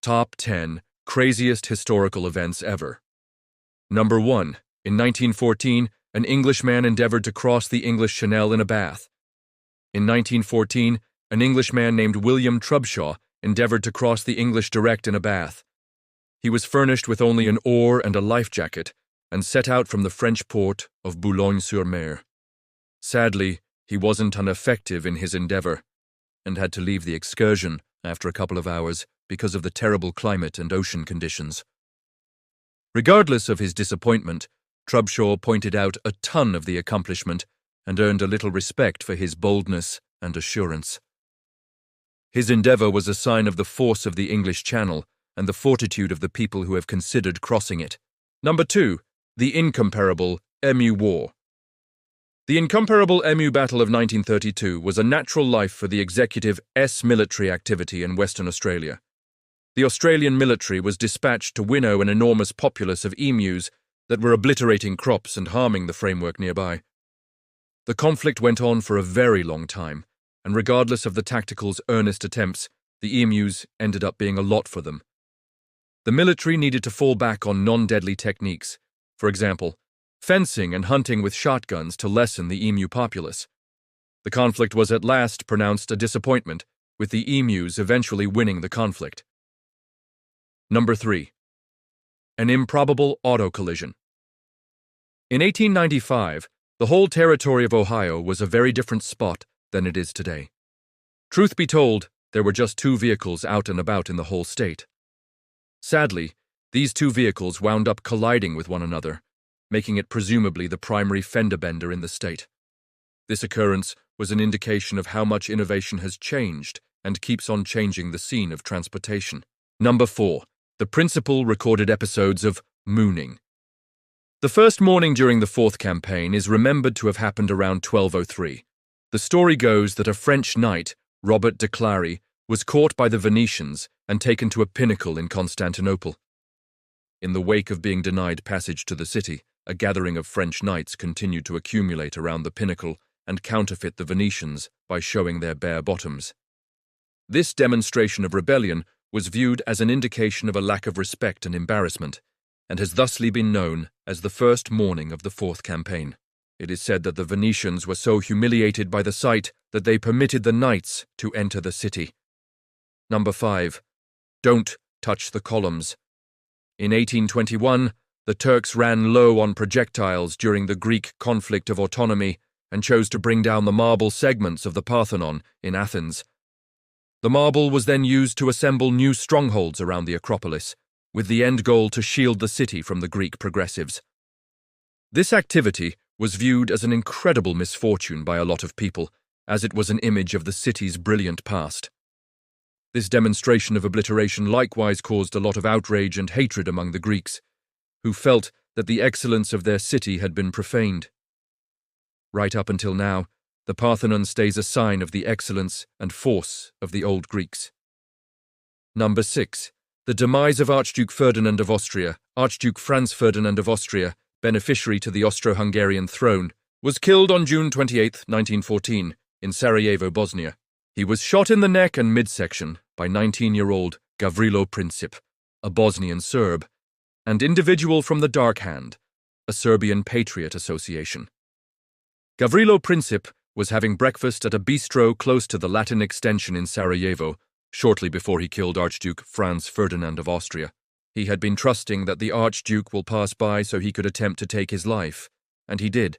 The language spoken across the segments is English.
Top 10 Craziest Historical Events Ever. Number 1. In 1914, an Englishman endeavored to cross the English Channel in a bath. In 1914, an Englishman named William Trubshaw endeavored to cross the English Direct in a bath. He was furnished with only an oar and a life jacket and set out from the French port of Boulogne-sur-Mer. Sadly, he wasn't ineffective in his endeavor and had to leave the excursion after a couple of hours because of the terrible climate and ocean conditions. Regardless of his disappointment, Trubshaw pointed out a ton of the accomplishment and earned a little respect for his boldness and assurance. His endeavor was a sign of the force of the English Channel and the fortitude of the people who have considered crossing it. Number 2. The Incomparable Emu War. The Incomparable Emu Battle of 1932 was a natural life for the Executive S military activity in Western Australia. The Australian military was dispatched to winnow an enormous populace of emus that were obliterating crops and harming the framework nearby. The conflict went on for a very long time, and regardless of the tactical's earnest attempts, the emus ended up being a lot for them. The military needed to fall back on non-deadly techniques, for example, fencing and hunting with shotguns to lessen the emu populace. The conflict was at last pronounced a disappointment, with the emus eventually winning the conflict. Number 3. An Improbable Auto Collision. In 1895, the whole territory of Ohio was a very different spot than it is today. Truth be told, there were just 2 vehicles out and about in the whole state. Sadly, these 2 vehicles wound up colliding with one another, making it presumably the primary fender bender in the state. This occurrence was an indication of how much innovation has changed and keeps on changing the scene of transportation. Number 4. The principal recorded episodes of mooning. The first morning during the 4th campaign is remembered to have happened around 1203. The story goes that a French knight, Robert de Clary, was caught by the Venetians and taken to a pinnacle in Constantinople. In the wake of being denied passage to the city, a gathering of French knights continued to accumulate around the pinnacle and counterfeit the Venetians by showing their bare bottoms. This demonstration of rebellion was viewed as an indication of a lack of respect and embarrassment, and has thusly been known as the first morning of the 4th campaign. It is said that the Venetians were so humiliated by the sight that they permitted the knights to enter the city. Number 5. Don't touch the columns. In 1821, the Turks ran low on projectiles during the Greek conflict of autonomy and chose to bring down the marble segments of the Parthenon in Athens. The marble was then used to assemble new strongholds around the Acropolis, with the end goal to shield the city from the Greek progressives. This activity was viewed as an incredible misfortune by a lot of people, as it was an image of the city's brilliant past. This demonstration of obliteration likewise caused a lot of outrage and hatred among the Greeks, who felt that the excellence of their city had been profaned. Right up until now, the Parthenon stays a sign of the excellence and force of the old Greeks. Number 6. The demise of Archduke Ferdinand of Austria. Archduke Franz Ferdinand of Austria, beneficiary to the Austro-Hungarian throne, was killed on June 28, 1914, in Sarajevo, Bosnia. He was shot in the neck and midsection by 19-year-old Gavrilo Princip, a Bosnian Serb, and individual from the Dark Hand, a Serbian Patriot Association. Gavrilo Princip was having breakfast at a bistro close to the Latin extension in Sarajevo, shortly before he killed Archduke Franz Ferdinand of Austria. He had been trusting that the Archduke will pass by so he could attempt to take his life, and he did.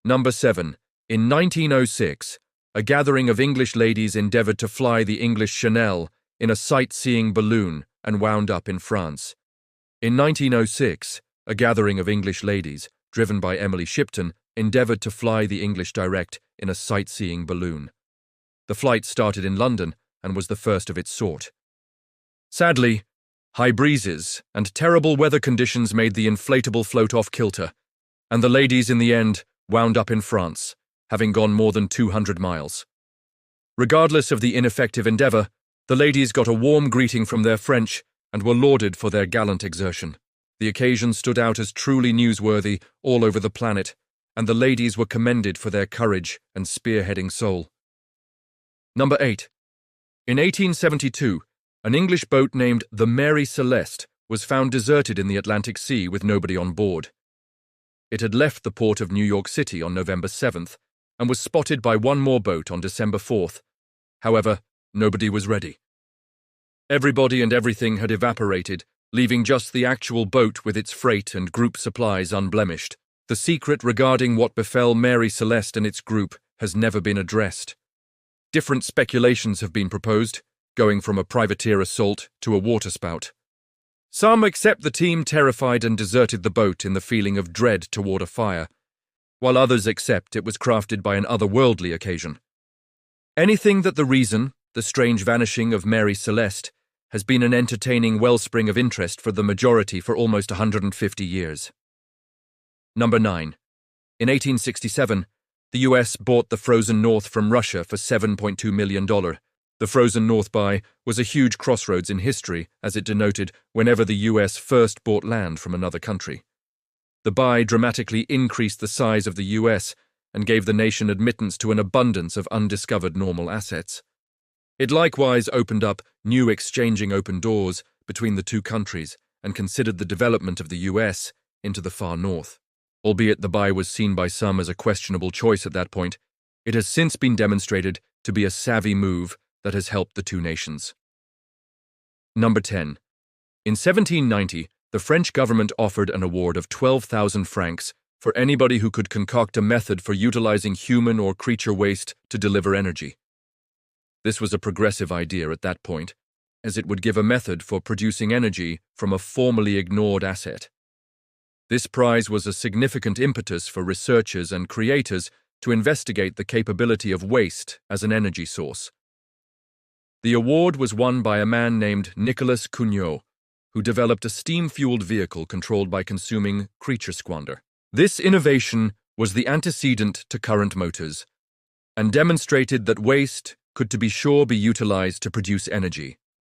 Number 7. In 1906, a gathering of English ladies endeavored to fly the English Chanel in a sightseeing balloon and wound up in France. In 1906, a gathering of English ladies, driven by Emily Shipton, endeavored to fly the English Direct in a sightseeing balloon. The flight started in London and was the first of its sort. Sadly, high breezes and terrible weather conditions made the inflatable float off kilter, and the ladies in the end wound up in France, having gone more than 200 miles. Regardless of the ineffective endeavor, the ladies got a warm greeting from their French and were lauded for their gallant exertion. The occasion stood out as truly newsworthy all over the planet, and the ladies were commended for their courage and spearheading soul. Number 8. In 1872, An English boat named the Mary Celeste was found deserted in the Atlantic Sea with nobody on board. It had left the port of New York City on November 7th and was spotted by one more boat on December 4th. However, nobody was ready. Everybody and everything had evaporated, leaving just the actual boat with its freight and group supplies unblemished. The secret regarding what befell Mary Celeste and its group has never been addressed. Different speculations have been proposed, going from a privateer assault to a waterspout. Some accept the team terrified and deserted the boat in the feeling of dread toward a fire, while others accept it was crafted by an otherworldly occasion. Anything that the reason, the strange vanishing of Mary Celeste, has been an entertaining wellspring of interest for the majority for almost 150 years. Number 9. In 1867, the U.S. bought the Frozen North from Russia for $7.2 million. The Frozen North buy was a huge crossroads in history, as it denoted whenever the U.S. first bought land from another country. The buy dramatically increased the size of the U.S. and gave the nation admittance to an abundance of undiscovered normal assets. It likewise opened up new exchanging open doors between the two countries and considered the development of the U.S. into the far north. Albeit the buy was seen by some as a questionable choice at that point, it has since been demonstrated to be a savvy move that has helped the two nations. Number 10. In 1790, the French government offered an award of 12,000 francs for anybody who could concoct a method for utilizing human or creature waste to deliver energy. This was a progressive idea at that point, as it would give a method for producing energy from a formerly ignored asset. This prize was a significant impetus for researchers and creators to investigate the capability of waste as an energy source. The award was won by a man named Nicolas Cugnot, who developed a steam-fueled vehicle controlled by consuming creature squander. This innovation was the antecedent to current motors, and demonstrated that waste could to be sure be utilized to produce energy.